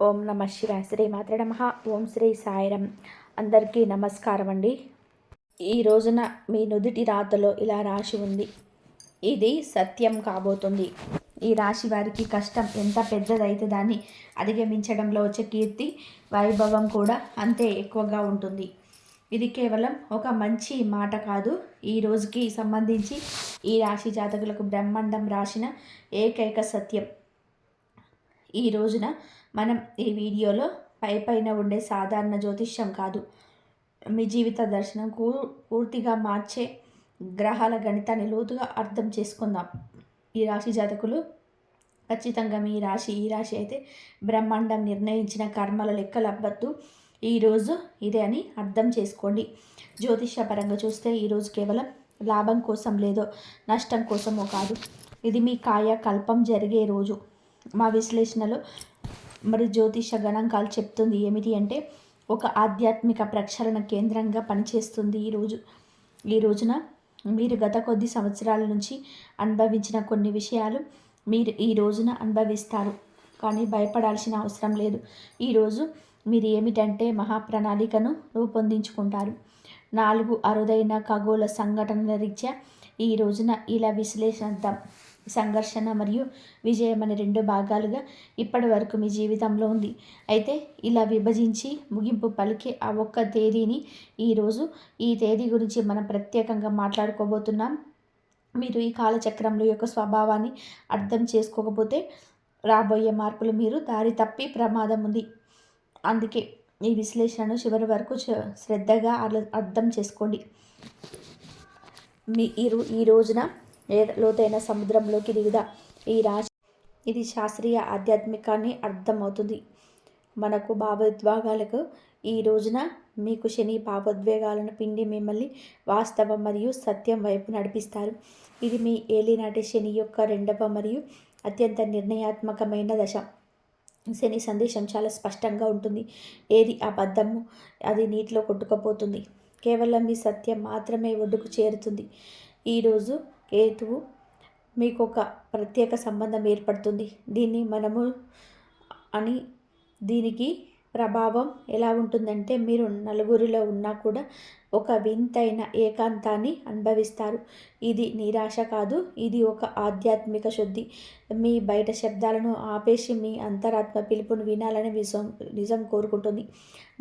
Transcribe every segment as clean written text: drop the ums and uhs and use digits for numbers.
ఓం నమ శివాయ. శ్రీ మాత్రే నమః. ఓం శ్రీ సాయిరం. అందరికీ నమస్కారం అండి. ఈ రోజున మీ నుదిటి రాతలో ఇలా రాసి ఉంది. ఇది సత్యం కాబోతుంది. ఈ రాశి వారికి కష్టం ఎంత పెద్దదైతే దాన్ని అధిగమించడంలో వచ్చే కీర్తి వైభవం కూడా అంతే ఎక్కువగా ఉంటుంది. ఇది కేవలం ఒక మంచి మాట కాదు. ఈ రోజుకి సంబంధించి ఈ రాశి జాతకులకు బ్రహ్మాండం రాసిన ఏకైక సత్యం. ఈ రోజున మనం ఈ వీడియోలో పైన ఉండే సాధారణ జ్యోతిష్యం కాదు, మీ జీవిత దర్శనం పూర్తిగా మార్చే గ్రహాల గణితాన్ని లోతుగా అర్థం చేసుకుందాం. ఈ రాశి జాతకులు ఖచ్చితంగా ఈ రాశి అయితే బ్రహ్మాండం నిర్ణయించిన కర్మల లెక్కలు అవ్వద్దు. ఈరోజు ఇదే అని అర్థం చేసుకోండి. జ్యోతిష్య పరంగా చూస్తే ఈరోజు కేవలం లాభం కోసం లేదో నష్టం కోసమో కాదు, ఇది మీ కాయకల్పం జరిగే రోజు. మా విశ్లేషణలో మరి జ్యోతిష గణాంకాలు చెప్తుంది ఏమిటి అంటే, ఒక ఆధ్యాత్మిక ప్రక్షాళన కేంద్రంగా పనిచేస్తుంది ఈ రోజున మీరు గత కొద్ది సంవత్సరాల నుంచి అనుభవించిన కొన్ని విషయాలు మీరు ఈ రోజున అనుభవిస్తారు. కానీ భయపడాల్సిన అవసరం లేదు. ఈరోజు మీరు ఏమిటంటే మహాప్రణాళికను రూపొందించుకుంటారు. 4 అరుదైన ఖగోళ సంఘటనల రీత్యా ఈ రోజున ఇలా విశ్లేషిద్దాం. సంఘర్షణ మరియు విజయం అనే 2 భాగాలుగా ఇప్పటి వరకు మీ జీవితంలో ఉంది. అయితే ఇలా విభజించి ముగింపు పలికే ఆ ఒక్క తేదీని ఈ తేదీ గురించి మనం ప్రత్యేకంగా మాట్లాడుకోబోతున్నాం. మీరు ఈ కాలచక్రంలో యొక్క స్వభావాన్ని అర్థం చేసుకోకపోతే రాబోయే మార్పులు మీరు దారి తప్పి ప్రమాదం ఉంది. అందుకే ఈ విశ్లేషణను చివరి వరకు శ్రద్ధగా అర్థం చేసుకోండి. ఈ రోజున లోతైన సముద్రంలోకి దిగుదా ఈ రాశి. ఇది శాస్త్రీయ ఆధ్యాత్మికాన్ని అర్థమవుతుంది. మనకు భావోద్వేగాలకు ఈ రోజున మీకు శని భావోద్వేగాలను పిండి మిమ్మల్ని వాస్తవం మరియు సత్యం వైపు నడిపిస్తారు. ఇది మీ ఏలినాటి శని యొక్క 2వ మరియు అత్యంత నిర్ణయాత్మకమైన దశ. శని సందేశం చాలా స్పష్టంగా ఉంటుంది. ఏది అబద్ధము అది నీటిలో కొట్టుకుపోతుంది. కేవలం మీ సత్యం మాత్రమే ఒడ్డుకు చేరుతుంది. ఈరోజు కేతువు మీకు ఒక ప్రత్యేక సంబంధం ఏర్పడుతుంది. దీనికి ప్రభావం ఎలా ఉంటుందంటే, మీరు నలుగురిలో ఉన్నా కూడా ఒక వింతైన ఏకాంతాన్ని అనుభవిస్తారు. ఇది నిరాశ కాదు, ఇది ఒక ఆధ్యాత్మిక శుద్ధి. మీ బయట శబ్దాలను ఆపేసి మీ అంతరాత్మ పిలుపును వినాలని నిజం కోరుకుంటుంది.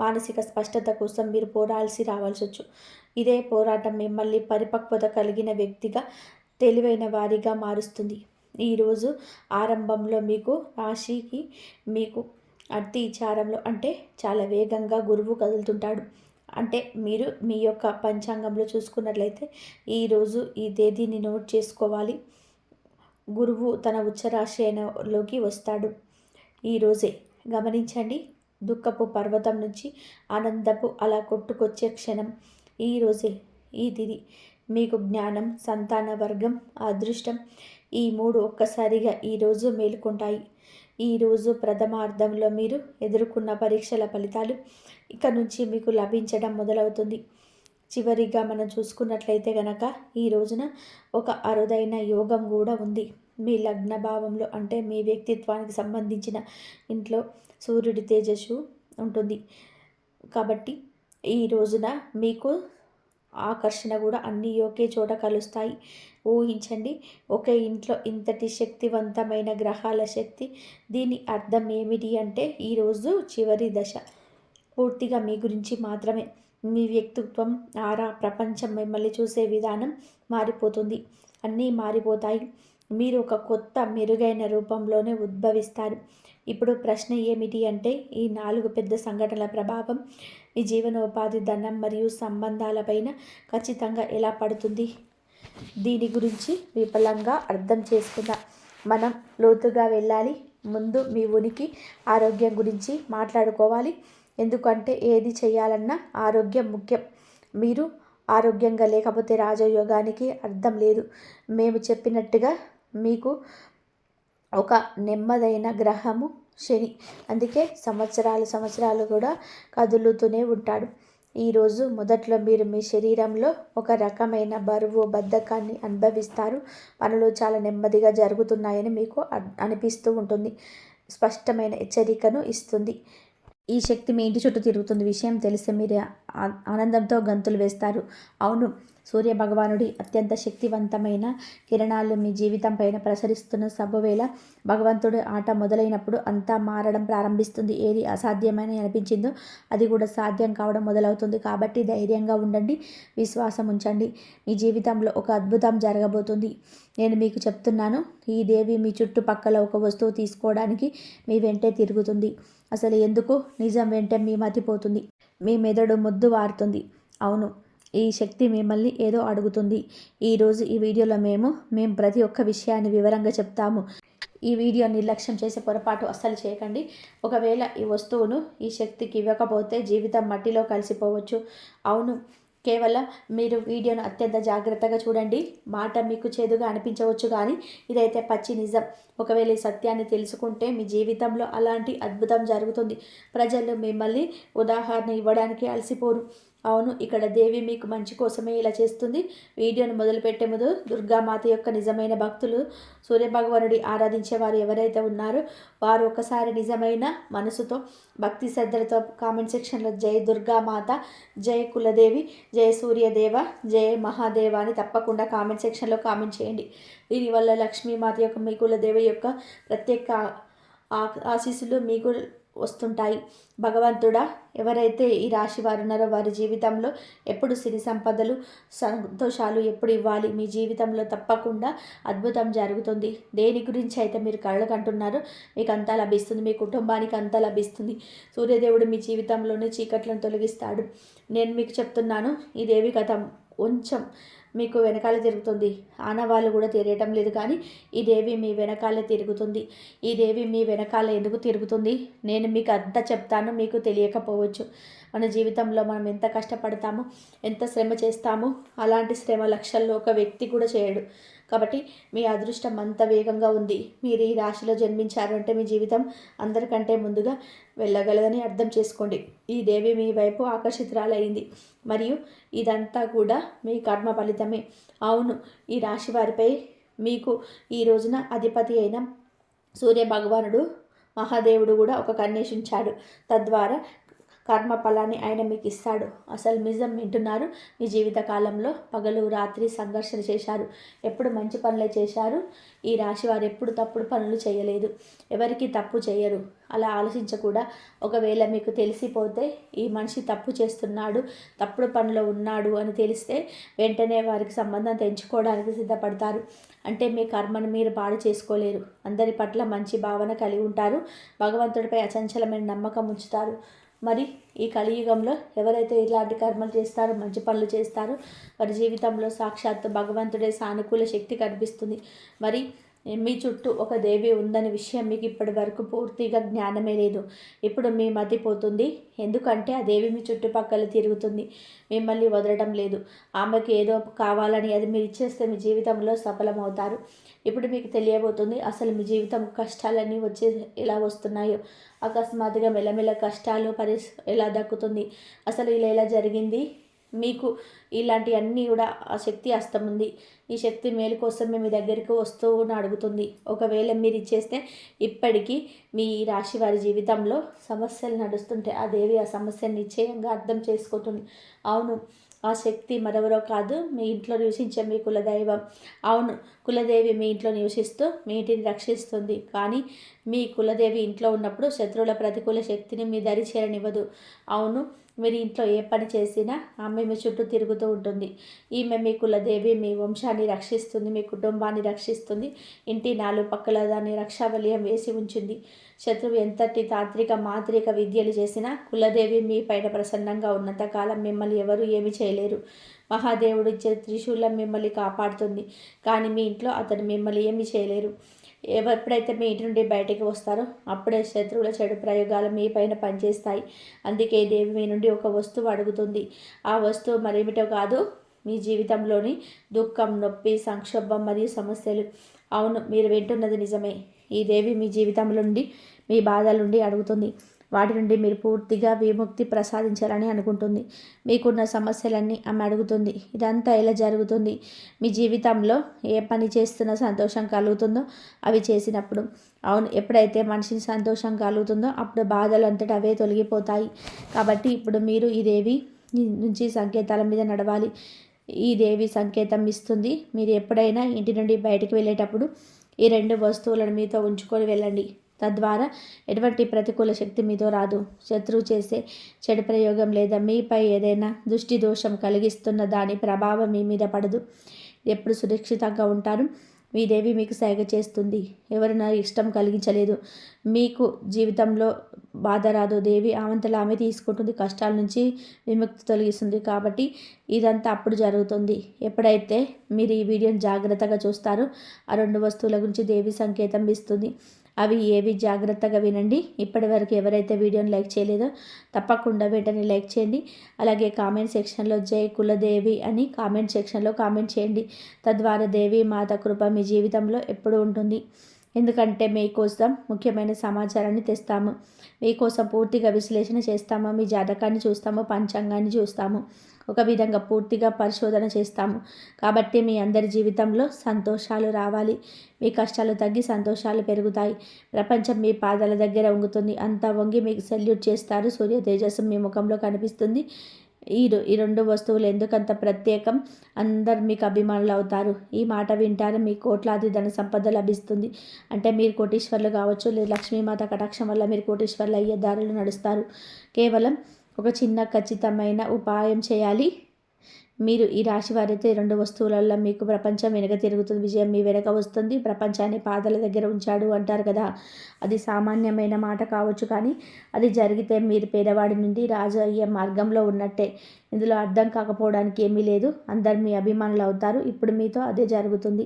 మానసిక స్పష్టత కోసం మీరు పోరాల్సి రావాల్సొచ్చు. ఇదే పోరాటం మిమ్మల్ని పరిపక్వత కలిగిన వ్యక్తిగా, తెలివైన వారిగా మారుస్తుంది. ఈరోజు ఆరంభంలో మీకు అతిచారంలో అంటే చాలా వేగంగా గురువు కదులుతుంటాడు. అంటే మీరు మీ యొక్క పంచాంగంలో చూసుకున్నట్లయితే ఈరోజు ఈ తేదీని నోట్ చేసుకోవాలి. గురువు తన ఉచ్చరాశి అయినలోకి వస్తాడు ఈరోజే. గమనించండి, దుఃఖపు పర్వతం నుంచి ఆనందపు అలా కొట్టుకొచ్చే క్షణం ఈరోజే. ఈ తిథి మీకు జ్ఞానం, సంతాన వర్గం, అదృష్టం ఈ 3 ఒక్కసారిగా ఈరోజు మేలుకుంటాయి. ఈరోజు ప్రథమార్థంలో మీరు ఎదుర్కొన్న పరీక్షల ఫలితాలు ఇక నుంచి మీకు లభించడం మొదలవుతుంది. చివరిగా మనం చూసుకున్నట్లయితే గనక ఈ రోజున ఒక అరుదైన యోగం కూడా ఉంది. మీ లగ్న భావంలో అంటే మీ వ్యక్తిత్వానికి సంబంధించిన ఇంట్లో సూర్యుడి తేజస్సు ఉంటుంది. కాబట్టి ఈ రోజున మీకు ఆకర్షణ కూడా అన్నీ ఒకే చోట కలుస్తాయి. ఊహించండి, ఒకే ఇంట్లో ఇంతటి శక్తివంతమైన గ్రహాల శక్తి. దీని అర్థం ఏమిటి అంటే, ఈరోజు చివరి దశ పూర్తిగా మీ గురించి మాత్రమే. మీ వ్యక్తిత్వం, ఆరా, ప్రపంచం మిమ్మల్ని చూసే విధానం మారిపోతుంది. అన్నీ మారిపోతాయి. మీరు ఒక కొత్త మెరుగైన రూపంలోనే ఉద్భవిస్తారు. ఇప్పుడు ప్రశ్న ఏమిటి అంటే, ఈ 4 పెద్ద సంఘటనల ప్రభావం మీ జీవనోపాధి, ధనం మరియు సంబంధాలపైన ఖచ్చితంగా ఎలా పడుతుంది? దీని గురించి విపులంగా అర్థం చేసుకుందాం. మనం లోతుగా వెళ్ళాలి. ముందు మీ ఉనికి, ఆరోగ్యం గురించి మాట్లాడుకోవాలి. ఎందుకంటే ఏది చేయాలన్నా ఆరోగ్యం ముఖ్యం. మీరు ఆరోగ్యంగా లేకపోతే రాజయోగానికి అర్థం లేదు. మేము చెప్పినట్టుగా మీకు ఒక నెమ్మదైన గ్రహము శని. అందుకే సంవత్సరాలు కూడా కదులుతూనే ఉంటాడు. ఈరోజు మొదట్లో మీరు మీ శరీరంలో ఒక రకమైన బరువు, బద్ధకాన్ని అనుభవిస్తారు. పనులు చాలా నెమ్మదిగా జరుగుతున్నాయని మీకు అనిపిస్తూ ఉంటుంది. స్పష్టమైన హెచ్చరికను ఇస్తుంది. ఈ శక్తి మీ ఇంటి చుట్టూ తిరుగుతుంది. విషయం తెలిస్తే మీరు ఆనందంతో గంతులు వేస్తారు. అవును, సూర్య భగవానుడి అత్యంత శక్తివంతమైన కిరణాలు మీ జీవితం పైన ప్రసరిస్తున్న శుభవేళ. భగవంతుడి ఆట మొదలైనప్పుడు అంతా మారడం ప్రారంభిస్తుంది. ఏది అసాధ్యమని అనిపించిందో అది కూడా సాధ్యం కావడం మొదలవుతుంది. కాబట్టి ధైర్యంగా ఉండండి, విశ్వాసం ఉంచండి. మీ జీవితంలో ఒక అద్భుతం జరగబోతుంది. నేను మీకు చెప్తున్నాను, ఈ దేవి మీ చుట్టుపక్కల ఒక వస్తువు తీసుకోవడానికి మీ వెంటే తిరుగుతుంది. అసలు ఎందుకు? నిజం వెంటే మీ మతిపోతుంది, మీ మెదడు మొద్దు వారుతుంది. అవును, ఈ శక్తి మిమ్మల్ని ఏదో అడుగుతుంది. ఈరోజు ఈ వీడియోలో మేము ప్రతి ఒక్క విషయాన్ని వివరంగా చెప్తాము. ఈ వీడియో నిర్లక్ష్యం చేసే పొరపాటు అస్సలు చేయకండి. ఒకవేళ ఈ వస్తువును ఈ శక్తికి ఇవ్వకపోతే జీవితం మట్టిలో కలిసిపోవచ్చు. అవును, కేవలం మీరు వీడియోను అత్యంత జాగ్రత్తగా చూడండి. మాట మీకు చేదుగా అనిపించవచ్చు, కానీ ఇదైతే పచ్చి నిజం. ఒకవేళ ఈ సత్యాన్ని తెలుసుకుంటే మీ జీవితంలో అలాంటి అద్భుతం జరుగుతుంది. ప్రజలు మిమ్మల్ని ఉదాహరణ ఇవ్వడానికి అలసిపోరు. అవును, ఇక్కడ దేవి మీకు మంచి కోసమే ఇలా చేస్తుంది. వీడియోను మొదలుపెట్టే ముందు దుర్గామాత యొక్క నిజమైన భక్తులు, సూర్యభగవానుడి ఆరాధించే వారు ఎవరైతే ఉన్నారో వారు ఒకసారి నిజమైన మనసుతో, భక్తి శ్రద్ధలతో కామెంట్ సెక్షన్లో జై దుర్గామాత, జై కులదేవి, జై సూర్యదేవ, జై మహాదేవ అని తప్పకుండా కామెంట్ సెక్షన్లో కామెంట్ చేయండి. దీనివల్ల లక్ష్మీమాత యొక్క, మీ కులదేవి యొక్క ప్రత్యేక ఆశీస్సులు మీకు వస్తుంటాయి. భగవంతుడా, ఎవరైతే ఈ రాశి వారు ఉన్నారో వారి జీవితంలో ఎప్పుడు సిరి సంపదలు, సంతోషాలు ఎప్పుడు ఇవ్వాలి. మీ జీవితంలో తప్పకుండా అద్భుతం జరుగుతుంది. దేని గురించి అయితే మీరు కళ్ళకంటున్నారో మీకు అంతా లభిస్తుంది. మీ కుటుంబానికి అంతా లభిస్తుంది. సూర్యదేవుడు మీ జీవితంలోని చీకట్లను తొలగిస్తాడు. నేను మీకు చెప్తున్నాను, ఈ దేవి కథ కొంచెం మీకు వెనకాల తిరుగుతుంది. ఆనవాళ్ళు కూడా తిరగటం లేదు, కానీ ఈ దేవి మీ వెనకాలే తిరుగుతుంది. ఈ దేవి మీ వెనకాల ఎందుకు తిరుగుతుంది నేను మీకు అంతా చెప్తాను. మీకు తెలియకపోవచ్చు. మన జీవితంలో మనం ఎంత కష్టపడతామో, ఎంత శ్రమ చేస్తామో, అలాంటి శ్రమ లక్షల్లో ఒక వ్యక్తి కూడా చేయడు. కాబట్టి మీ అదృష్టం అంత వేగంగా ఉంది. మీరు ఈ రాశిలో జన్మించారు అంటే మీ జీవితం అందరికంటే ముందుగా వెళ్ళగలదని అర్థం చేసుకోండి. ఈ దేవి మీ వైపు ఆకర్షితురాలైంది, మరియు ఇదంతా కూడా మీ కర్మ ఫలితమే. అవును, ఈ రాశి వారిపై మీకు ఈ రోజున అధిపతి అయిన సూర్య భగవానుడు, మహాదేవుడు కూడా ఒక కన్నేషించాడు. తద్వారా కర్మ ఫలాన్ని ఆయన మీకు ఇస్తాడు. అసలు నిజం వింటున్నారు. మీ జీవిత కాలంలో పగలు రాత్రి సంఘర్షణ చేశారు, ఎప్పుడు మంచి పనులే చేశారు. ఈ రాశి వారు ఎప్పుడు తప్పుడు పనులు చేయలేదు, ఎవరికి తప్పు చేయరు. అలా ఆలోచించకూడా. ఒకవేళ మీకు తెలిసిపోతే ఈ మనిషి తప్పు చేస్తున్నాడు, తప్పుడు పనిలో ఉన్నాడు అని తెలిస్తే వెంటనే వారికి సంబంధం తెంచుకోవడానికి సిద్ధపడతారు. అంటే మీ కర్మను మీరు పాడు చేసుకోలేరు. అందరి పట్ల మంచి భావన కలిగి ఉంటారు. భగవంతుడిపై అచంచలమైన నమ్మకం ఉంచుతారు. మరి ఈ కలియుగంలో ఎవరైతే ఇలాంటి కర్మలు చేస్తారో, మంచి పనులు చేస్తారో వారి జీవితంలో సాక్షాత్తు భగవంతుడే సానుకూల శక్తి కనిపిస్తుంది. మరి మీ చుట్టూ ఒక దేవి ఉందనే విషయం మీకు ఇప్పటి వరకు పూర్తిగా జ్ఞానమే లేదు. ఇప్పుడు మీ మతి పోతుంది. ఎందుకంటే ఆ దేవి మీ చుట్టుపక్కల తిరుగుతుంది, మిమ్మల్ని వదలడం లేదు. ఆమెకి ఏదో కావాలని అది మీరు ఇచ్చేస్తే మీ జీవితంలో సఫలమవుతారు. ఇప్పుడు మీకు తెలియబోతుంది అసలు మీ జీవితం కష్టాలన్నీ ఎలా వస్తున్నాయో. అకస్మాత్తుగా మెల్లమెల్ల కష్టాలు ఎలా దక్కుతుంది, అసలు ఇలా ఎలా జరిగింది. మీకు ఇలాంటివన్నీ కూడా ఆ శక్తి హస్తం ఉంది. ఈ శక్తి మేలు కోసమే మీ దగ్గరికి వస్తూ అడుగుతుంది. ఒకవేళ మీరు ఇచ్చేస్తే ఇప్పటికీ మీ రాశి వారి జీవితంలో సమస్యలు నడుస్తుంటే ఆ దేవి ఆ సమస్యను నిశ్చయంగా అర్థం చేసుకుంటుంది. అవును, ఆ శక్తి మరెవరో కాదు, మీ ఇంట్లో నివసించే మీ కులదైవం. అవును, కులదేవి మీ ఇంట్లో నివసిస్తూ మీ ఇంటిని రక్షిస్తుంది. కానీ మీ కులదేవి ఇంట్లో ఉన్నప్పుడు శత్రువుల ప్రతికూల శక్తిని మీ దరి చేరనివ్వదు. అవును, మీరు ఇంట్లో ఏ పని చేసినా ఆమె మీ చుట్టూ తిరుగుతూ ఉంటుంది. ఈమె మీ కులదేవి మీ వంశాన్ని రక్షిస్తుంది, మీ కుటుంబాన్ని రక్షిస్తుంది. ఇంటి నాలుగు పక్కల దాన్ని రక్షావలయం వేసి ఉంచింది. శత్రువు ఎంతటి తాంత్రిక మాంత్రిక విద్యలు చేసినా కులదేవి మీ పైన ప్రసన్నంగా ఉన్నంతకాలం మిమ్మల్ని ఎవరు ఏమి చేయలేరు. మహాదేవుడు ఇచ్చే త్రిశూలం మిమ్మల్ని కాపాడుతుంది, కానీ మీ ఇంట్లో అతడు మిమ్మల్ని ఏమి చేయలేరు. ఎప్పుడైతే మీ ఇంటి నుండి బయటికి వస్తారో అప్పుడే శత్రువుల చెడు ప్రయోగాలు మీ పైన పనిచేస్తాయి. అందుకే దేవి మీ నుండి ఒక వస్తువు అడుగుతుంది. ఆ వస్తువు మరేమిటో కాదు, మీ జీవితంలోని దుఃఖం, నొప్పి, సంక్షోభం మరియు సమస్యలు. అవును, మీరు వింటున్నది నిజమే. ఈ దేవి మీ జీవితంలో నుండి, మీ బాధల నుండి అడుగుతుంది. వాటి నుండి మీరు పూర్తిగా విముక్తి ప్రసాదించాలని అనుకుంటుంది. మీకున్న సమస్యలన్నీ ఆమె అడుగుతుంది. ఇదంతా ఎలా జరుగుతుంది? మీ జీవితంలో ఏ పని చేస్తున్న సంతోషం కలుగుతుందో అవి చేసినప్పుడు. అవును, ఎప్పుడైతే మనిషిని సంతోషం కలుగుతుందో అప్పుడు బాధలు అంతటా అవే తొలగిపోతాయి. కాబట్టి ఇప్పుడు మీరు ఈ దేవి నుంచి సంకేతాల మీద నడవాలి. ఈ దేవి సంకేతం ఇస్తుంది. మీరు ఎప్పుడైనా ఇంటి నుండి బయటకు వెళ్ళేటప్పుడు ఈ 2 వస్తువులను మీతో ఉంచుకొని వెళ్ళండి. తద్వారా ఎటువంటి ప్రతికూల శక్తి మీతో రాదు. శత్రువు చేసే చెడు ప్రయోగం లేదా మీపై ఏదైనా దృష్టి దోషం కలిగిస్తున్న దాని ప్రభావం మీ మీద పడదు. ఎప్పుడు సురక్షితంగా ఉంటారు. మీ దేవి మీకు సైగ చేస్తుంది. ఎవరైనా ఇష్టం కలిగించలేదు, మీకు జీవితంలో బాధ రాదు. దేవి ఆమంతలా ఆమె తీసుకుంటుంది, కష్టాల నుంచి విముక్తి తొలగిస్తుంది. కాబట్టి ఇదంతా అప్పుడు జరుగుతుంది ఎప్పుడైతే మీరు ఈ వీడియోని జాగ్రత్తగా చూస్తారో. ఆ 2 వస్తువుల గురించి దేవి సంకేతం ఇస్తుంది. అవి ఏవి జాగ్రత్తగా వినండి. ఇప్పటి వరకు ఎవరైతే వీడియోని లైక్ చేయలేదో తప్పకుండా వెంటనే లైక్ చేయండి. అలాగే కామెంట్ సెక్షన్లో జై కులదేవి అని కామెంట్ సెక్షన్లో కామెంట్ చేయండి. తద్వారా దేవి మాత కృప మీ జీవితంలో ఎప్పుడు ఉంటుంది. ఎందుకంటే మీకోసం ముఖ్యమైన సమాచారాన్ని తెస్తాము. మీకోసం పూర్తిగా విశ్లేషణ చేస్తాము. మీ జాతకాన్ని చూస్తాము, పంచాంగాన్ని చూస్తాము. ఒక విధంగా పూర్తిగా పరిశోధన చేస్తాము. కాబట్టి మీ అందరి జీవితంలో సంతోషాలు రావాలి. మీ కష్టాలు తగ్గి సంతోషాలు పెరుగుతాయి. ప్రపంచం మీ పాదాల దగ్గర వంగుతుంది. అంతా వంగి మీకు సెల్యూట్ చేస్తారు. సూర్య తేజస్సు మీ ముఖంలో కనిపిస్తుంది. ఈ 2 వస్తువులు ఎందుకంత ప్రత్యేకం? అందరు మీకు అభిమానులు అవుతారు. ఈ మాట వింటారు, మీకు కోట్లాది ధన సంపద లభిస్తుంది. అంటే మీరు కోటీశ్వర్లు కావచ్చు, లేదా లక్ష్మీమాత కటాక్షం వల్ల మీరు కోటీశ్వర్లు అయ్యే దారులు నడుస్తారు. కేవలం ఒక చిన్న ఖచ్చితమైన ఉపాయం చేయాలి. మీరు ఈ రాశి వారైతే 2 వస్తువులలో మీకు ప్రపంచం వెనుక తిరుగుతుంది. విజయం మీ వెనక వస్తుంది. ప్రపంచాన్ని పాదాల దగ్గర ఉంచాడు అంటారు కదా. అది సామాన్యమైన మాట కావచ్చు, కానీ అది జరిగితే మీరు పేదవాడి నుండి రాజు అయ్యే మార్గంలో ఉన్నట్టే. ఇందులో అర్థం కాకపోవడానికి ఏమీ లేదు. అందరు మీ అభిమానులు అవుతారు. ఇప్పుడు మీతో అదే జరుగుతుంది.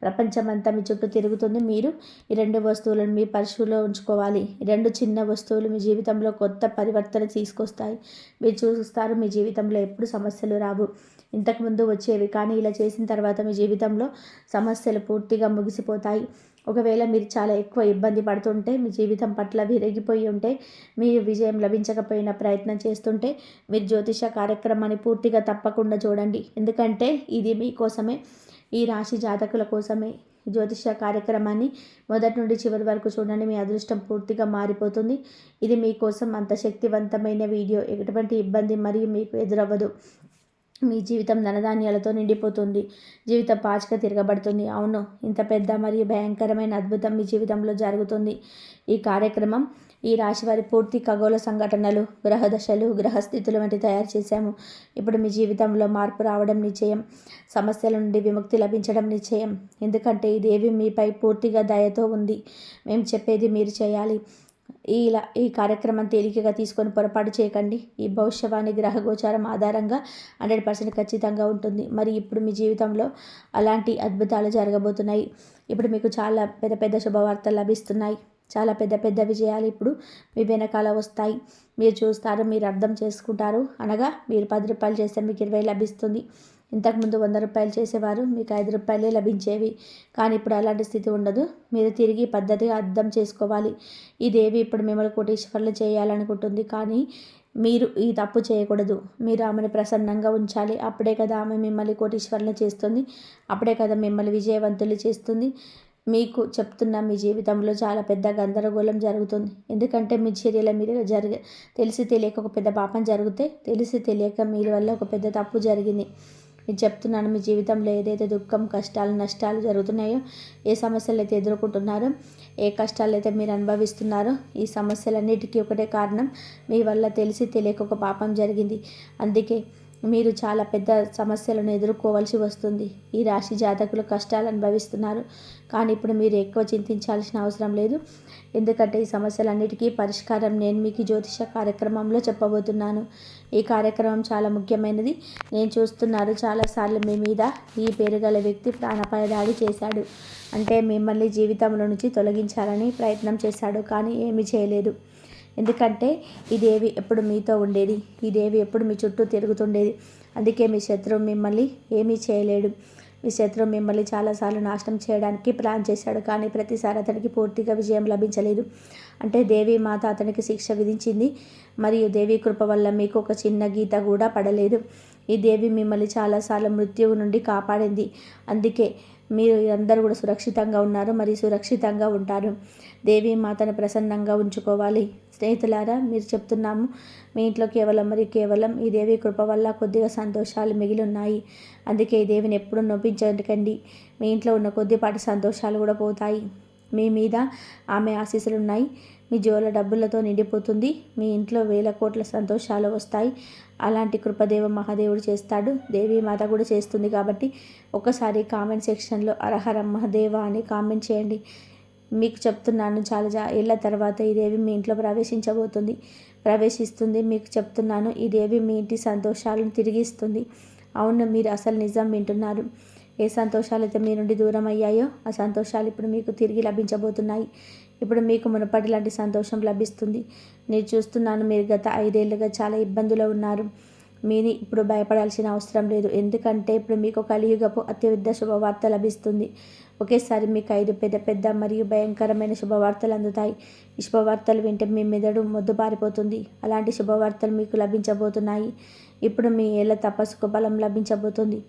ప్రపంచం అంతా మీ చుట్టూ తిరుగుతుంది. మీరు ఈ 2 వస్తువులను మీ పర్సులో ఉంచుకోవాలి. 2 చిన్న వస్తువులు మీ జీవితంలో కొత్త పరివర్తన తీసుకొస్తాయి. మీరు చూస్తారు, మీ జీవితంలో ఎప్పుడు సమస్యలు రావు. ఇంతకుముందు వచ్చేవి, కానీ ఇలా చేసిన తర్వాత మీ జీవితంలో సమస్యలు పూర్తిగా ముగిసిపోతాయి. ఒకవేళ మీరు చాలా ఎక్కువ ఇబ్బంది పడుతుంటే, మీ జీవితం పట్ల విరిగిపోయి ఉంటే, మీ విజయం లభించకపోయినా ప్రయత్నం చేస్తుంటే, మీరు జ్యోతిష కార్యక్రమాన్ని పూర్తిగా తప్పకుండా చూడండి. ఎందుకంటే ఇది మీకోసమే, ఈ రాశి జాతకుల కోసమే. జ్యోతిష కార్యక్రమాన్ని మొదటి నుండి చివరి వరకు చూడండి. మీ అదృష్టం పూర్తిగా మారిపోతుంది. ఇది మీకోసం అంత శక్తివంతమైన వీడియో. ఎటువంటి ఇబ్బంది మరియు మీకు ఎదురవ్వదు. మీ జీవితం ధనధాన్యాలతో నిండిపోతుంది. జీవితం పాచిక తిరగబడుతుంది. అవును, ఇంత పెద్ద మరియు భయంకరమైన అద్భుతం మీ జీవితంలో జరుగుతుంది. ఈ కార్యక్రమం ఈ రాశివారి పూర్తి ఖగోళ సంఘటనలు, గ్రహదశలు, గ్రహస్థితులు వంటి తయారు చేశాము. ఇప్పుడు మీ జీవితంలో మార్పు రావడం నిశ్చయం. సమస్యల నుండి విముక్తి లభించడం నిశ్చయం. ఎందుకంటే ఈ దేవి మీపై పూర్తిగా దయతో ఉంది. మేము చెప్పేది మీరు చేయాలి. ఈ కార్యక్రమం తేలికగా తీసుకొని పొరపాటు చేయకండి. ఈ భవిష్యవాణి గ్రహ గోచారం ఆధారంగా 100% ఖచ్చితంగా ఉంటుంది. మరి ఇప్పుడు మీ జీవితంలో అలాంటి అద్భుతాలు జరగబోతున్నాయి. ఇప్పుడు మీకు చాలా పెద్ద పెద్ద శుభవార్తలు లభిస్తున్నాయి. చాలా పెద్ద పెద్ద విజయాలు ఇప్పుడు మీ వెనకాల వస్తాయి. మీరు చూస్తారు, మీరు అర్థం చేసుకుంటారు. అనగా మీరు 10 రూపాయలు చేస్తే మీకు 20 లభిస్తుంది. ఇంతకుముందు 100 రూపాయలు చేసేవారు, మీకు 5 రూపాయలే లభించేవి. కానీ ఇప్పుడు అలాంటి స్థితి ఉండదు. మీరు తిరిగి పద్ధతిగా అర్థం చేసుకోవాలి. ఈ దేవి ఇప్పుడు మిమ్మల్ని కోటీశ్వర్లు చేయాలనుకుంటుంది, కానీ మీరు ఈ తప్పు చేయకూడదు. మీరు ఆమెను ప్రసన్నంగా ఉంచాలి. అప్పుడే కదా ఆమె మిమ్మల్ని కోటీశ్వర్లు చేస్తుంది. అప్పుడే కదా మిమ్మల్ని విజయవంతులు చేస్తుంది. మీకు చెప్తున్న మీ జీవితంలో చాలా పెద్ద గందరగోళం జరుగుతుంది. ఎందుకంటే మీ చర్యల మీద తెలిసి తెలియక ఒక పెద్ద పాపం జరిగితే, తెలిసి తెలియక మీ వల్ల ఒక పెద్ద తప్పు జరిగింది. నేను చెప్తున్నాను, మీ జీవితంలో ఏదైతే దుఃఖం, కష్టాలు, నష్టాలు జరుగుతున్నాయో, ఏ సమస్యలు అయితే ఎదుర్కొంటున్నారో, ఏ కష్టాలు అయితే మీరు అనుభవిస్తున్నారో, ఈ సమస్యలన్నిటికీ ఒకటే కారణం, మీ వల్ల తెలిసి తెలియక ఒక పాపం జరిగింది. అందుకే మీరు చాలా పెద్ద సమస్యలను ఎదుర్కోవాల్సి వస్తుంది. ఈ రాశి జాతకులు కష్టాలు అనుభవిస్తున్నారు. కానీ ఇప్పుడు మీరు ఎక్కువ చింతించాల్సిన అవసరం లేదు. ఎందుకంటే ఈ సమస్యలన్నిటికీ పరిష్కారం నేను మీకు జ్యోతిష కార్యక్రమంలో చెప్పబోతున్నాను. ఈ కార్యక్రమం చాలా ముఖ్యమైనది. నేను చూస్తున్నారు, చాలాసార్లు మీ మీద ఈ పేరు గల వ్యక్తి ప్రాణాపాయ దాడి చేశాడు. అంటే మిమ్మల్ని జీవితంలో నుంచి తొలగించాలని ప్రయత్నం చేశాడు, కానీ ఏమీ చేయలేదు. ఎందుకంటే ఈ దేవి ఎప్పుడు మీతో ఉండేది. ఈ దేవి ఎప్పుడు మీ చుట్టూ తిరుగుతుండేది. అందుకే మీ శత్రువు మిమ్మల్ని ఏమీ చేయలేడు. మీ శత్రువు మిమ్మల్ని చాలాసార్లు నాశనం చేయడానికి ప్లాన్ చేశాడు, కానీ ప్రతిసారి అతనికి పూర్తిగా విజయం లభించలేదు. అంటే దేవి మాత అతనికి శిక్ష విధించింది. మరియు దేవి కృప వల్ల మీకు ఒక చిన్న గీత కూడా పడలేదు. ఈ దేవి మిమ్మల్ని చాలాసార్లు మృత్యువు నుండి కాపాడింది. అందుకే మీరు అందరూ కూడా సురక్షితంగా ఉన్నారు, మరియు సురక్షితంగా ఉంటారు. దేవి మాతను ప్రసన్నంగా ఉంచుకోవాలి. స్నేహితులారా, మీరు చెప్తున్నాము మీ ఇంట్లో కేవలం ఈ దేవి కృప వల్ల కొద్దిగా సంతోషాలు మిగిలి ఉన్నాయి. అందుకే ఈ దేవిని ఎప్పుడూ నొప్పించకండి. మీ ఇంట్లో ఉన్న కొద్దిపాటి సంతోషాలు కూడా పోతాయి. మీ మీద ఆమె ఆశీస్సులు ఉన్నాయి. మీ జోల డబ్బులతో నిండిపోతుంది. మీ ఇంట్లో వేల కోట్ల సంతోషాలు వస్తాయి. అలాంటి కృపదేవ మహాదేవుడు చేస్తాడు. దేవి మాత కూడా చేస్తుంది. కాబట్టి ఒకసారి కామెంట్ సెక్షన్లో హరహర మహాదేవ అని కామెంట్ చేయండి. మీకు చెప్తున్నాను, చాలా ఏళ్ళ తర్వాత ఈ దేవి మీ ఇంట్లో ప్రవేశిస్తుంది. మీకు చెప్తున్నాను, ఈ దేవి మీ ఇంటి సంతోషాలను తిరిగి ఇస్తుంది. అవును, మీరు అసలు నిజం వింటున్నారు. ఏ సంతోషాలు అయితే మీ నుండి దూరం అయ్యాయో ఆ సంతోషాలు ఇప్పుడు మీకు తిరిగి లభించబోతున్నాయి. ఇప్పుడు మీకు మునుపటి లాంటి సంతోషం లభిస్తుంది. నేను చూస్తున్నాను, మీరు గత 5 ఏళ్ళుగా చాలా ఇబ్బందులో ఉన్నారు. మీని ఇప్పుడు భయపడాల్సిన అవసరం లేదు. ఎందుకంటే ఇప్పుడు మీకు కలియుగపు అత్యవిధ శుభవార్త లభిస్తుంది. ఒకేసారి మీకు 5 పెద్ద మరియు భయంకరమైన శుభవార్తలు అందుతాయి. ఈ శుభవార్తలు వింటే మీ మెదడు మొద్దుబారిపోతుంది. అలాంటి శుభవార్తలు మీకు లభించబోతున్నాయి. ఇప్పుడు మీ ఏళ్ళ తపస్సుకు బలం లభించబోతుంది.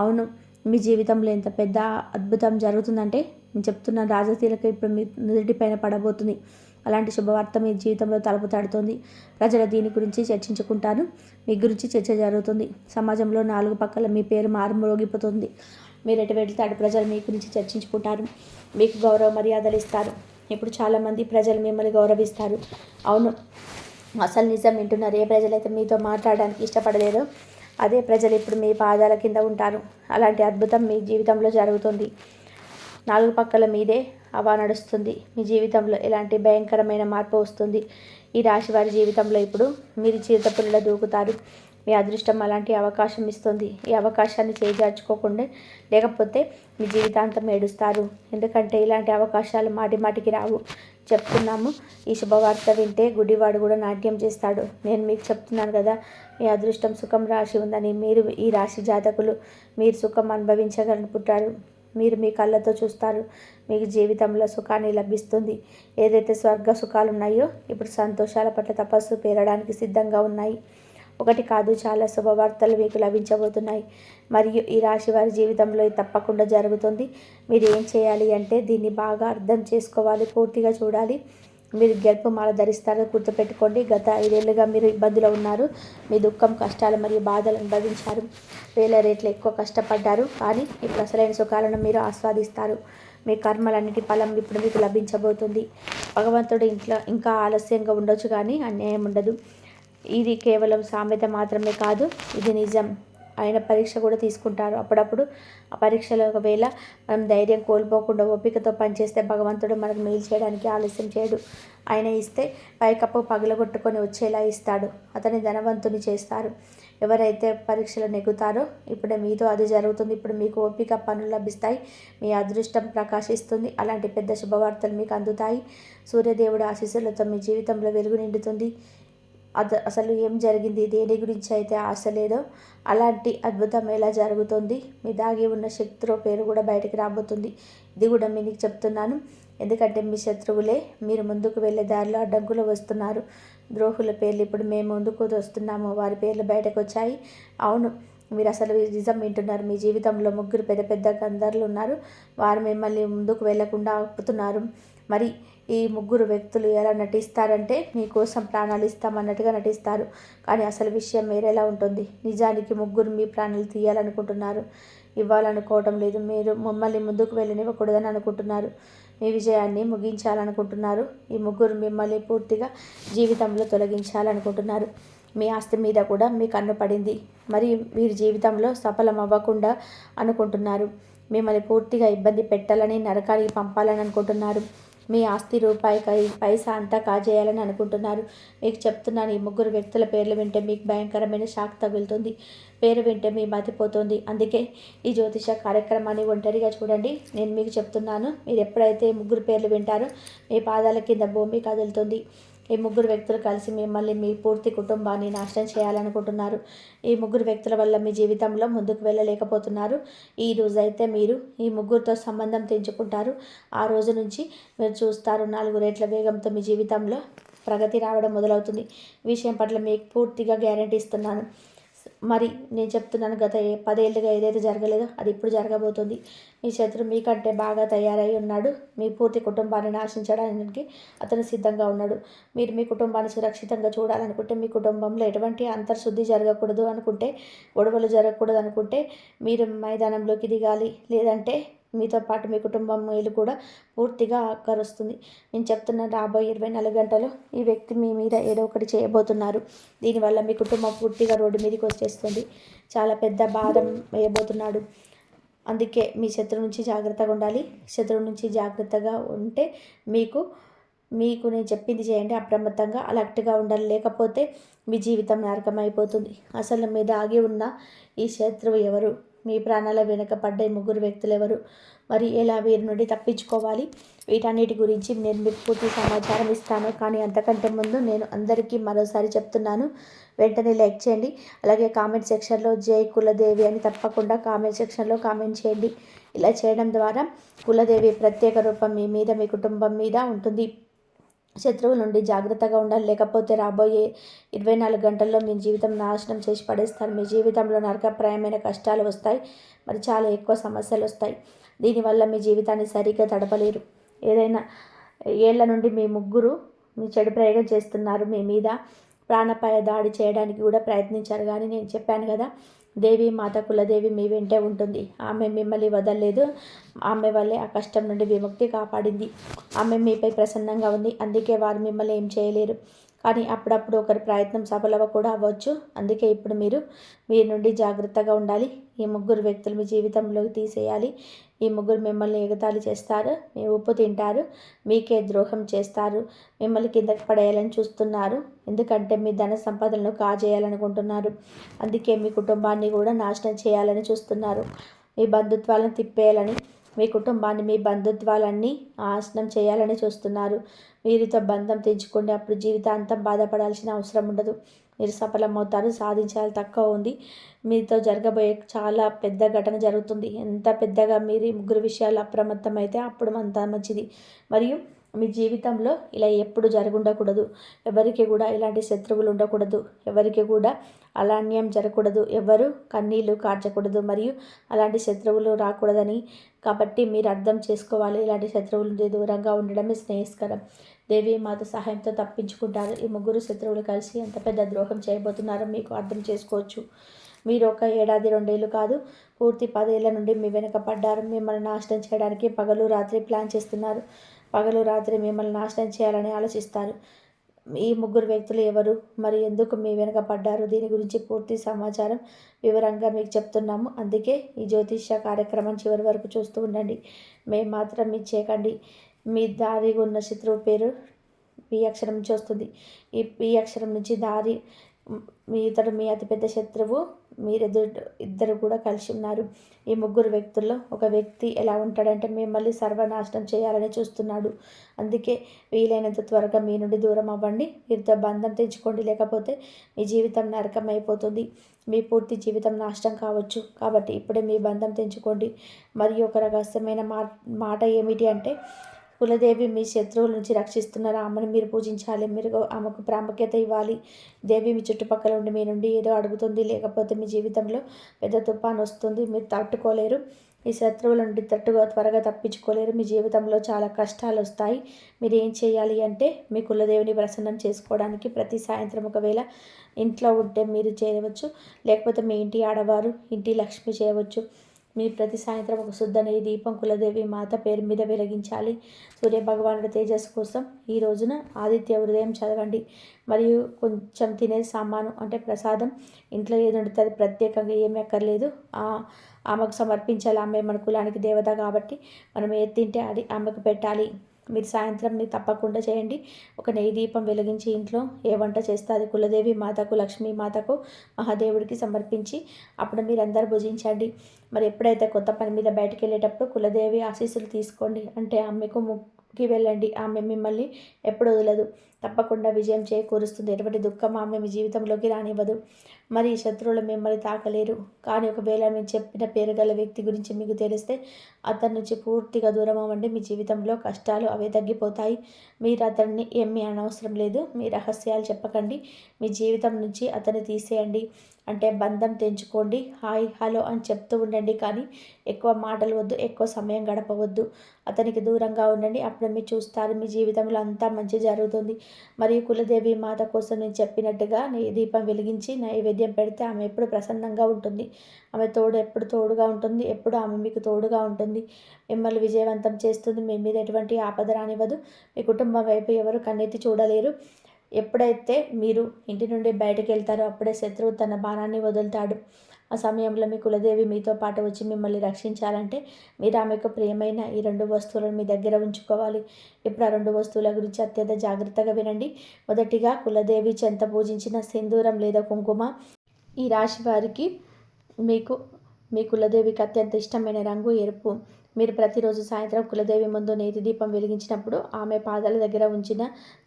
అవును, మీ జీవితంలో ఎంత పెద్ద అద్భుతం జరుగుతుందంటే నేను చెప్తున్న రాజశీలక ఇప్పుడు మీ నుదుటిపైన పడబోతుంది. అలాంటి శుభవార్త మీ జీవితంలో తలుపు తడుతుంది. ప్రజలు దీని గురించి చర్చించుకుంటారు. మీ గురించి చర్చ జరుగుతుంది. సమాజంలో 4 పక్కల మీ పేరు మారుమోగిపోతుంది. మీరు ఎటు వెళ్తే అటు ప్రజలు మీ గురించి చర్చించుకుంటారు. మీకు గౌరవ మర్యాదలు ఇస్తారు. ఇప్పుడు చాలామంది ప్రజలు మిమ్మల్ని గౌరవిస్తారు. అవును, అసలు నిజం వింటున్నారు. ఏ ప్రజలైతే మీతో మాట్లాడడానికి ఇష్టపడలేదో అదే ప్రజలు ఇప్పుడు మీ పాదాల కింద ఉంటారు. అలాంటి అద్భుతం మీ జీవితంలో జరుగుతుంది. 4 పక్కల మీదే హవా నడుస్తుంది. మీ జీవితంలో ఎలాంటి భయంకరమైన మార్పు వస్తుంది. ఈ రాశి వారి జీవితంలో ఇప్పుడు మీరు చిరుతపుల్లలో దూకుతారు. మీ అదృష్టం అలాంటి అవకాశం ఇస్తుంది. ఈ అవకాశాన్ని చేజార్చుకోకుండా లేకపోతే మీ జీవితాంతం ఏడుస్తారు. ఎందుకంటే ఇలాంటి అవకాశాలు మాటికి రావు. చెప్తున్నాము, ఈ శుభవార్త వింటే గుడ్డివాడు కూడా నాట్యం చేస్తాడు. నేను మీకు చెప్తున్నాను కదా, మీ అదృష్టం సుఖం రాశి ఉందని. మీరు ఈ రాశి జాతకులు, మీరు సుఖం అనుభవించగలుగుతారు. మీరు మీ కళ్ళతో చూస్తారు. మీకు జీవితంలో సుఖాన్ని లభిస్తుంది. ఏదైతే స్వర్గ సుఖాలు ఉన్నాయో ఇప్పుడు సంతోషాల పట్ల తపస్సు పేరడానికి సిద్ధంగా ఉన్నాయి. ఒకటి కాదు, చాలా శుభవార్తలు మీకు లభించబోతున్నాయి. మరియు ఈ రాశి వారి జీవితంలో ఇది తప్పకుండా జరుగుతుంది. మీరు ఏం చేయాలి అంటే దీన్ని బాగా అర్థం చేసుకోవాలి, పూర్తిగా చూడాలి. మీరు గెలుపు మాల ధరిస్తారో గుర్తుపెట్టుకోండి. గత 5 ఏళ్ళుగా మీరు ఇబ్బందులో ఉన్నారు. మీ దుఃఖం, కష్టాలు మరియు బాధలు అనుభవించారు. వేల రేట్లు ఎక్కువ కష్టపడ్డారు. కానీ ఇప్పుడు అసలైన సుఖాలను మీరు ఆస్వాదిస్తారు. మీ కర్మలన్నిటి ఫలం ఇప్పుడు మీకు లభించబోతుంది. భగవంతుడు ఇంట్లో ఇంకా ఆలస్యంగా ఉండొచ్చు, కానీ అన్యాయం ఉండదు. ఇది కేవలం సామెత మాత్రమే కాదు, ఇది నిజం. ఆయన పరీక్ష కూడా తీసుకుంటారు అప్పుడప్పుడు. ఆ పరీక్షలో ఒకవేళ మనం ధైర్యం కోల్పోకుండా ఓపికతో పనిచేస్తే భగవంతుడు మనకు మేలు చేయడానికి ఆలస్యం చేయడు. ఆయన ఇస్తే పైకప్పు పగలగొట్టుకొని వచ్చేలా ఇస్తాడు. అతని ధనవంతుని చేస్తారు. ఎవరైతే పరీక్షలు నెగ్గుతారో ఇప్పుడు మీతో అది జరుగుతుంది. ఇప్పుడు మీకు ఓపిక, పనులు లభిస్తాయి. మీ అదృష్టం ప్రకాశిస్తుంది. అలాంటి పెద్ద శుభవార్తలు మీకు అందుతాయి. సూర్యదేవుడు ఆశీస్సులతో మీ జీవితంలో వెలుగు నిండుతుంది. అసలు ఏం జరిగింది, దేని గురించి అయితే ఆశ లేదో అలాంటి అద్భుతం ఎలా జరుగుతుంది. మీ దాగి ఉన్న శక్తిలో పేరు కూడా బయటికి రాబోతుంది. ఇది కూడా మీకు చెప్తున్నాను. ఎందుకంటే మీ శత్రువులే మీరు ముందుకు వెళ్ళే దారిలో అడ్డంకులు వస్తున్నారు. ద్రోహుల పేర్లు ఇప్పుడు మేము ముందుకు వస్తున్నాము. వారి పేర్లు బయటకు వచ్చాయి. అవును, మీరు అసలు నిజం వింటున్నారు. మీ జీవితంలో 3 పెద్ద గంధర్లు ఉన్నారు. వారు మిమ్మల్ని ముందుకు వెళ్లకుండా ఆపుతున్నారు. మరి ఈ 3 వ్యక్తులు ఎలా నటిస్తారంటే మీకోసం ప్రాణాలు ఇస్తామన్నట్టుగా నటిస్తారు. కానీ అసలు విషయం వేరేలా ఉంటుంది. నిజానికి 3 మీ ప్రాణాలు తీయాలనుకుంటున్నారు. ఇవ్వాలనుకోవటం లేదు. మీరు మమ్మల్ని ముందుకు వెళ్ళనివ్వకూడదని అనుకుంటున్నారు. మీ విజయాన్ని ముగించాలనుకుంటున్నారు. ఈ 3 మిమ్మల్ని పూర్తిగా జీవితంలో తొలగించాలనుకుంటున్నారు. మీ ఆస్తి మీద కూడా మీ కన్ను పడింది. మరి మీరు జీవితంలో సఫలం అవ్వకుండా అనుకుంటున్నారు. మిమ్మల్ని పూర్తిగా ఇబ్బంది పెట్టాలని, నరకానికి పంపాలని అనుకుంటున్నారు. మీ ఆస్తి రూపాయికి పైసా అంతా కాజేయాలని అనుకుంటున్నారు. మీకు చెప్తున్నాను, ఈ 3 వ్యక్తుల పేర్లు వింటే మీకు భయంకరమైన షాక్ తగులుతుంది. పేరు వింటే మీ మతిపోతుంది. అందుకే ఈ జ్యోతిష కార్యక్రమాన్ని ఒంటరిగా చూడండి. నేను మీకు చెప్తున్నాను, మీరు ఎప్పుడైతే 3 పేర్లు వింటారో మీ పాదాల కింద భూమి కదులుతుంది. ఈ ముగ్గురు వ్యక్తులు కలిసి మిమ్మల్ని మీ పూర్తి కుటుంబాన్ని నాశనం చేయాలనుకుంటున్నారు. ఈ ముగ్గురు వ్యక్తుల వల్ల మీ జీవితంలో ముందుకు వెళ్ళలేకపోతున్నారు. ఈ రోజైతే మీరు ఈ ముగ్గురితో సంబంధం తెంచుకుంటారు. ఆ రోజు నుంచి మీరు చూస్తారు 4 రెట్ల వేగంతో మీ జీవితంలో ప్రగతి రావడం మొదలవుతుంది. ఈ విషయం పట్ల మీకు పూర్తిగా గ్యారంటీ ఇస్తున్నాను. మరి నేను చెప్తున్నాను, గత 10 ఏళ్ళుగా ఏదైతే జరగలేదో అది ఇప్పుడు జరగబోతుంది. మీ శత్రువు మీకంటే బాగా తయారై ఉన్నాడు. మీ పూర్తి కుటుంబాన్ని నాశించడానికి అతను సిద్ధంగా ఉన్నాడు. మీరు మీ కుటుంబాన్ని సురక్షితంగా చూడాలనుకుంటే, మీ కుటుంబంలో ఎటువంటి అంతర్శుద్ధి జరగకూడదు అనుకుంటే, గొడవలు జరగకూడదు అనుకుంటే మీరు మైదానంలోకి దిగాలి. లేదంటే మీతో పాటు మీ కుటుంబం మేలు కూడా పూర్తిగా ఆకరుస్తుంది. నేను చెప్తున్న రాబోయే 24 గంటలు ఈ వ్యక్తి మీ మీద ఏదో ఒకటి చేయబోతున్నారు. దీనివల్ల మీ కుటుంబం పూర్తిగా రోడ్డు మీదకి వచ్చేస్తుంది. చాలా పెద్ద భారం వేయబోతున్నాడు. అందుకే మీ శత్రువు నుంచి జాగ్రత్తగా ఉండాలి. శత్రువు నుంచి జాగ్రత్తగా ఉంటే మీకు నేను చెప్పింది చేయండి. అప్రమత్తంగా అలర్ట్గా ఉండాలి. లేకపోతే మీ జీవితం నరకమైపోతుంది. అసలు మీ దాగి ఉన్న ఈ శత్రువు ఎవరు? మీ ప్రాణాల వెనుక పడ్డ ఈ ముగ్గురు వ్యక్తులు ఎవరు? మరి ఎలా వీరి నుండి తప్పించుకోవాలి? వీటన్నిటి గురించి నేను మీకు పూర్తి సమాచారం ఇస్తాను. కానీ అంతకంటే ముందు నేను అందరికీ మరోసారి చెప్తున్నాను, వెంటనే లైక్ చేయండి. అలాగే కామెంట్ సెక్షన్లో జై కులదేవి అని తప్పకుండా కామెంట్ సెక్షన్లో కామెంట్ చేయండి. ఇలా చేయడం ద్వారా కులదేవి ప్రత్యేక రూపం మీ మీద, మీ కుటుంబం మీద ఉంటుంది. శత్రువుల నుండి జాగ్రత్తగా ఉండాలి. లేకపోతే రాబోయే 24 గంటల్లో మీ జీవితం నాశనం చేసి పడేస్తారు. మీ జీవితంలో నరకప్రాయమైన కష్టాలు వస్తాయి. మరి చాలా ఎక్కువ సమస్యలు వస్తాయి. దీనివల్ల మీ జీవితాన్ని సరిగ్గా తడపలేరు. ఏదైనా ఏళ్ల నుండి మీ ముగ్గురు మీ చెడు ప్రయోగం చేస్తున్నారు. మీ మీద ప్రాణాపాయ దాడి చేయడానికి కూడా ప్రయత్నించారు. కానీ నేను చెప్పాను కదా, దేవి మాత కులదేవి మీ వెంటే ఉంటుంది. ఆమె మిమ్మల్ని వదలలేదు. ఆమె వల్లే ఆ కష్టం నుండి విముక్తి కాపాడింది. ఆమె మీపై ప్రసన్నంగా ఉంది. అందుకే వారు మిమ్మల్ని ఏం చేయలేరు. కానీ అప్పుడప్పుడు ఒకరి ప్రయత్నం సఫలం కూడా అవ్వచ్చు. అందుకే ఇప్పుడు మీ నుండి జాగ్రత్తగా ఉండాలి. ఈ ముగ్గురు వ్యక్తులు మీ జీవితంలోకి తీసేయాలి. ఈ ముగ్గురు మిమ్మల్ని ఎగతాళి చేస్తారు. మీ ఉప్పు తింటారు. మీకే ద్రోహం చేస్తారు. మిమ్మల్ని కిందకి పడేయాలని చూస్తున్నారు. ఎందుకంటే మీ ధన సంపదలను కాజేయాలనుకుంటున్నారు. అందుకే మీ కుటుంబాన్ని కూడా నాశనం చేయాలని చూస్తున్నారు. మీ బంధుత్వాలను తిప్పేయాలని, మీ కుటుంబాన్ని, మీ బంధుత్వాలన్నీ నాశనం చేయాలని చూస్తున్నారు. వీరితో బంధం తెంచుకోండి. అప్పుడు జీవితాంతం బాధపడాల్సిన అవసరం ఉండదు. మీరు సఫలమవుతారు. సాధించాలి తక్కువ ఉంది. మీతో జరగబోయే చాలా పెద్ద ఘటన జరుగుతుంది. ఎంత పెద్దగా మీరు ముగ్గురు విషయాలు అప్రమత్తమైతే అప్పుడు అంత మంచిది. మరియు మీ జీవితంలో ఇలా ఎప్పుడు జరుగుండకూడదు. ఎవరికి కూడా ఇలాంటి శత్రువులు ఉండకూడదు. ఎవరికి కూడా అలాన్యం జరగకూడదు. ఎవరు కన్నీళ్లు కార్చకూడదు. మరియు అలాంటి శత్రువులు రాకూడదని. కాబట్టి మీరు అర్థం చేసుకోవాలి. ఇలాంటి శత్రువుల నుండి దూరంగా ఉండడమే శ్రేయస్కరం. దేవి మాత సహాయంతో తప్పించుకుంటారు. ఈ ముగ్గురు శత్రువులు కలిసి ఎంత పెద్ద ద్రోహం చేయబోతున్నారో మీకు అర్థం చేసుకోవచ్చు. మీరు ఒక ఏడాది 2 ఏళ్ళు కాదు, పూర్తి 10 ఏళ్ల నుండి మీ వెనక పడ్డారు. మిమ్మల్ని నాశనం చేయడానికి పగలు రాత్రి ప్లాన్ చేస్తున్నారు. పగలు రాత్రి మిమ్మల్ని నాశనం చేయాలని ఆలోచిస్తారు. ఈ ముగ్గురు వ్యక్తులు ఎవరు, మరి ఎందుకు మీ వెనక పడ్డారు? దీని గురించి పూర్తి సమాచారం వివరంగా మీకు చెప్తున్నాము. అందుకే ఈ జ్యోతిష్య కార్యక్రమం చివరి వరకు చూస్తూ ఉండండి. మేము మాత్రం మీ చేయకండి. మీ దారిగా ఉన్న శత్రువు పేరు పి అక్షరం నుంచి వస్తుంది. ఈ పి అక్షరం నుంచి దారి మీ అతిపెద్ద శత్రువు ఇద్దరు కూడా కలిసి ఉన్నారు. ఈ ముగ్గురు వ్యక్తుల్లో ఒక వ్యక్తి ఎలా ఉంటాడంటే మిమ్మల్ని సర్వనాశనం చేయాలని చూస్తున్నాడు. అందుకే వీలైనంత త్వరగా మీ నుండి దూరం అవ్వండి. వీరితో బంధం తెంచుకోండి. లేకపోతే మీ జీవితం నరకం అయిపోతుంది. మీ పూర్తి జీవితం నాశనం కావచ్చు. కాబట్టి ఇప్పుడే మీ బంధం తెంచుకోండి. మరియు ఒక రహస్యమైన మాట ఏమిటి అంటే, కులదేవి మీ శత్రువుల నుంచి రక్షిస్తున్నారు. ఆమెను మీరు పూజించాలి. మీరు ఆమెకు ప్రాముఖ్యత ఇవ్వాలి. దేవి మీ చుట్టుపక్కల ఉండి మీ నుండి ఏదో అడుగుతుంది. లేకపోతే మీ జీవితంలో పెద్ద తుఫాను వస్తుంది. మీరు తట్టుకోలేరు. ఈ శత్రువుల నుండి త్వరగా తప్పించుకోలేరు. మీ జీవితంలో చాలా కష్టాలు వస్తాయి. మీరు ఏం చేయాలి అంటే, మీ కులదేవిని ప్రసన్నం చేసుకోవడానికి ప్రతి సాయంత్రం ఒకవేళ ఇంట్లో ఉంటే మీరు చేయవచ్చు. లేకపోతే మీ ఇంటి ఆడవారు, ఇంటి లక్ష్మి చేయవచ్చు. మీరు ప్రతి సాయంత్రం ఒక శుద్ధ నెయ్యి దీపం కులదేవి మాత పేరు మీద వెలిగించాలి. సూర్య భగవానుడి తేజస్సు కోసం ఈ రోజున ఆదిత్య హృదయం చదవండి. మరియు కొంచెం తినే సామాను అంటే ప్రసాదం ఇంట్లో ఏది ఉంటే అది ప్రత్యేకంగా ఏమీ అక్కర్లేదు. ఆమెకు సమర్పించాలి. ఆమె మన కులానికి దేవత కాబట్టి మనం ఏది తింటే అది ఆమెకు పెట్టాలి. మీరు సాయంత్రం మీరు తప్పకుండా చేయండి. ఒక నెయ్యి దీపం వెలిగించి ఇంట్లో ఏ వంట చేస్తే అది కులదేవి మాతకు, లక్ష్మీ మాతకు, మహాదేవుడికి సమర్పించి అప్పుడు మీరందరూ భుజించండి. మరి ఎప్పుడైతే కొత్త పని మీద బయటికి వెళ్ళేటప్పుడు కులదేవి ఆశీస్సులు తీసుకోండి. అంటే ఆమెకు మొక్కి వెళ్ళండి. ఆమె మిమ్మల్ని ఎప్పుడు వదలదు. తప్పకుండా విజయం చేకూరుస్తుంది. ఎటువంటి దుఃఖం ఆమె మీ జీవితంలోకి రానివ్వదు. మరి శత్రువులు మిమ్మల్ని తాకలేరు. కానీ ఒకవేళ మీరు చెప్పిన పేరు గల వ్యక్తి గురించి మీకు తెలిస్తే అతని నుంచి పూర్తిగా దూరం అవ్వండి. మీ జీవితంలో కష్టాలు అవే తగ్గిపోతాయి. మీరు అతన్ని ఏమీ అనవసరం లేదు. మీ రహస్యాలు చెప్పకండి. మీ జీవితం నుంచి అతన్ని తీసేయండి. అంటే బంధం తెంచుకోండి. హాయ్ హలో అని చెప్తూ ఉండండి. కానీ ఎక్కువ మాటలు వద్దు, ఎక్కువ సమయం గడపవద్దు. అతనికి దూరంగా ఉండండి. అప్పుడు మీరు చూస్తారు మీ జీవితంలో అంతా మంచి జరుగుతుంది. మరియు కులదేవి మాత కోసం నేను చెప్పినట్టుగా దీపం వెలిగించి నైవేద్యం పెడితే ఆమె ఎప్పుడు ప్రసన్నంగా ఉంటుంది. ఆమె తోడు ఎప్పుడు తోడుగా ఉంటుంది. ఎప్పుడు ఆమె మీకు తోడుగా ఉంటుంది. మిమ్మల్ని విజయవంతం చేస్తుంది. మీ మీద ఎటువంటి ఆపద రానివ్వదు. మీ కుటుంబం వైపు ఎవరు కన్నెత్తి చూడలేరు. ఎప్పుడైతే మీరు ఇంటి నుండి బయటకు వెళ్తారో అప్పుడే శత్రువు తన బాణాన్ని వదులుతాడు. ఆ సమయంలో మీ కులదేవి మీతో పాటు వచ్చి మిమ్మల్ని రక్షించాలంటే మీరు ఆమెకు ప్రియమైన ఈ 2 వస్తువులను మీ దగ్గర ఉంచుకోవాలి. ఇప్పుడు ఆ 2 వస్తువుల గురించి అత్యంత జాగ్రత్తగా వినండి. మొదటిగా కులదేవి చెంత పూజించిన సింధూరం లేదా కుంకుమ. ఈ రాశి వారికి మీ కులదేవికి అత్యంత ఇష్టమైన రంగు ఎరుపు. మీరు ప్రతిరోజు సాయంత్రం కులదేవి ముందు నేతి దీపం వెలిగించినప్పుడు ఆమె పాదాల దగ్గర ఉంచిన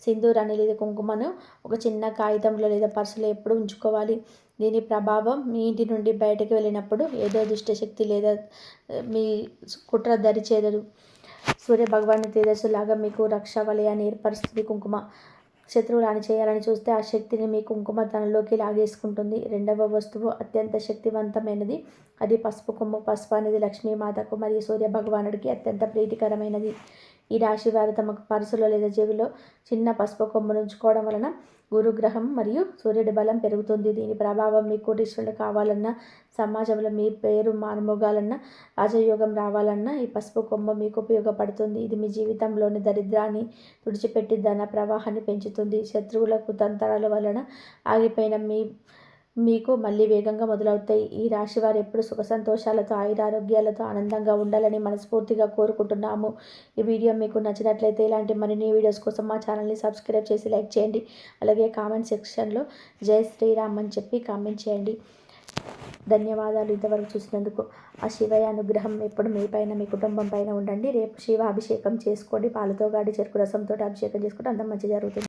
సింధూరాన్ని లేదా కుంకుమను ఒక చిన్న కాగితంలో లేదా పర్సులో ఎప్పుడు ఉంచుకోవాలి. దీని ప్రభావం మీ ఇంటి నుండి బయటకు వెళ్ళినప్పుడు ఏదో దుష్టశక్తి లేదా మీ కుట్ర దరి చేరదు. సూర్య భగవాన్ తేజస్సులాగా మీకు రక్షా వలయాన్ని ఏర్పరుస్తుంది కుంకుమ. శత్రువులు అణిచేయాలని చూస్తే ఆ శక్తిని మీ కుంకుమ తనలోకి లాగేసుకుంటుంది. రెండవ వస్తువు అత్యంత శక్తివంతమైనది. అది పసుపు కొమ్ము. పసుపు అనేది లక్ష్మీమాతకు మరియు సూర్య భగవానుడికి అత్యంత ప్రీతికరమైనది. ఈ రాశి వారు తమ పర్సులో లేదా జేబులో చిన్న పసుపు కొమ్మును ఉంచుకోవడం వలన గురుగ్రహం మరియు సూర్యుడి బలం పెరుగుతుంది. దీని ప్రభావం మీ కోటీశ్వరులు కావాలన్నా, సమాజంలో మీ పేరు మారుమోగాలన్నా, రాజయోగం రావాలన్నా ఈ పసుపు కొమ్మ మీకు ఉపయోగపడుతుంది. ఇది మీ జీవితంలోని దరిద్రాన్ని తుడిచిపెట్టి ధన ప్రవాహాన్ని పెంచుతుంది. శత్రువుల కుతంత్రాల వలన ఆగిపోయిన మీకు మళ్ళీ వేగంగా మొదలవుతాయి. ఈ రాశి వారు ఎప్పుడు సుఖ సంతోషాలతో, ఆయురారోగ్యాలతో ఆనందంగా ఉండాలని మనస్ఫూర్తిగా కోరుకుంటున్నాము. ఈ వీడియో మీకు నచ్చినట్లయితే ఇలాంటి మరిన్ని వీడియోస్ కోసం మా ఛానల్ని సబ్స్క్రైబ్ చేసి లైక్ చేయండి. అలాగే కామెంట్ సెక్షన్లో జై శ్రీరామ్ అని చెప్పి కామెంట్ చేయండి. ధన్యవాదాలు ఇంతవరకు చూసినందుకు. ఆ శివయ్య అనుగ్రహం ఎప్పుడు మీ పైన, మీ కుటుంబం పైన ఉండండి. రేపు శివ అభిషేకం చేసుకోండి. పాలతో గాడి చెరుకు రసంతో అభిషేకం చేసుకుంటే అంత మంచి జరుగుతుంది.